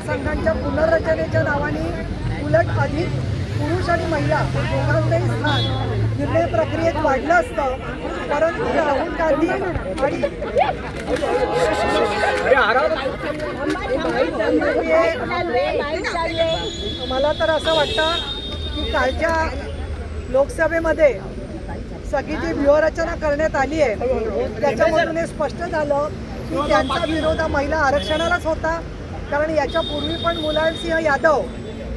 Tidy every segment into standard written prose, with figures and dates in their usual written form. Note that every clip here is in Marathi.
मतदारसंघांच्या पुनर्रचनेच्या नावाने उलट अधिक पुरुष आणि महिला दोघांचंही स्थान निर्णय प्रक्रियेत वाढलं असतं, परंतु राहुल गांधी आणि मला तर असं वाटतं की कालच्या लोकसभेमध्ये सगळी जी व्यूहरचना करण्यात आली आहे त्याच्यामधून हे स्पष्ट झालं की त्यांचा विरोध हा महिला आरक्षणालाच होता. कारण याच्यापूर्वी पण मुलायमसिंह यादव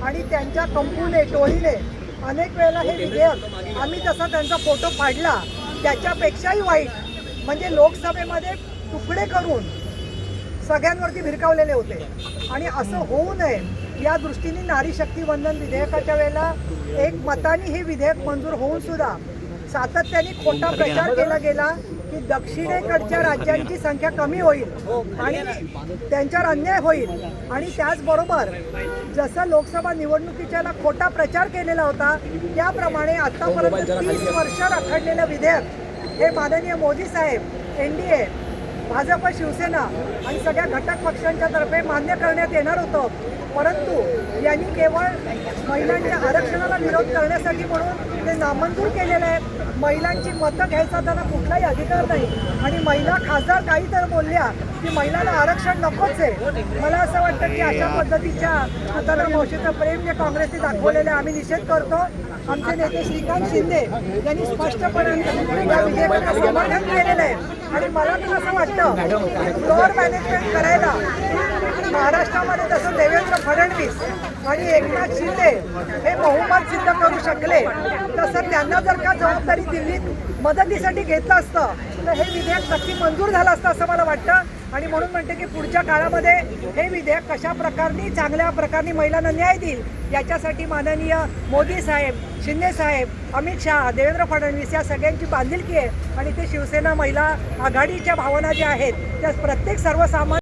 आणि त्यांच्या कंपूने टोळीने अनेक वेळेला हे विधेयक, आम्ही तसा त्यांचा फोटो फाडला, त्याच्यापेक्षाही वाईट म्हणजे लोकसभेमध्ये तुकडे करून सगळ्यांवरती भिरकावलेले होते. आणि असं होऊ नये या दृष्टीने नारी शक्ती वंदन विधेयकाच्या वेळेला एक मताने हे विधेयक मंजूर होऊन सुद्धा सातत्याने खोटा प्रचार केला गेला की दक्षिणेकडच्या राज्यांची संख्या कमी होईल आणि त्यांच्यावर अन्याय होईल. आणि त्याचबरोबर जसं लोकसभा निवडणुकीच्या खोटा प्रचार केलेला होता त्याप्रमाणे आतापर्यंत 30 वर्ष रखडलेलं विधेयक हे माननीय मोदी साहेब, NDA, भाजप, शिवसेना आणि सगळ्या घटक पक्षांच्या तर्फे मान्य करण्यात येणार होतं. परंतु यांनी केवळ महिलांच्या आरक्षणाला विरोध करण्यासाठी म्हणून ते नामंजूर केलेलं आहे. महिलांची मतं घ्यायचा त्यांना कुठलाही अधिकार नाही. आणि महिला खासदार काही तर बोलल्या की महिलांना आरक्षण नकोच आहे. मला असं वाटतं की अशा पद्धतीच्या हाताला मावशीचं प्रेम जे काँग्रेसने दाखवलेलं आम्ही निषेध करतो. आमचे नेते श्रीकांत शिंदे यांनी स्पष्टपणे या विधेयकाचं समर्थन केलेलं आहे. आणि मला तर असं वाटतं फ्लोअर मॅनेजमेंट करायला महाराष्ट्रामध्ये जसं देवेंद्र फडणवीस आणि एकनाथ शिंदे हे बहुमत सिद्ध करू शकले तसं त्यांना जर का जबाबदारी दिल्लीत मदतीसाठी घेतलं असतं तर हे विधेयक नक्की मंजूर झालं असतं असं मला वाटतं. आणि म्हणून म्हणते की पुढच्या काळामध्ये हे विधेयक कशा प्रकारने चांगल्या प्रकारे महिलांना न्याय देईल याच्यासाठी माननीय मोदी साहेब, शिंदे साहेब, अमित शहा, देवेंद्र फडणवीस या सगळ्यांची बांधिलकी आहे. आणि ते शिवसेना महिला आघाडीच्या भावना ज्या आहेत त्या प्रत्येक सर्वसामान्य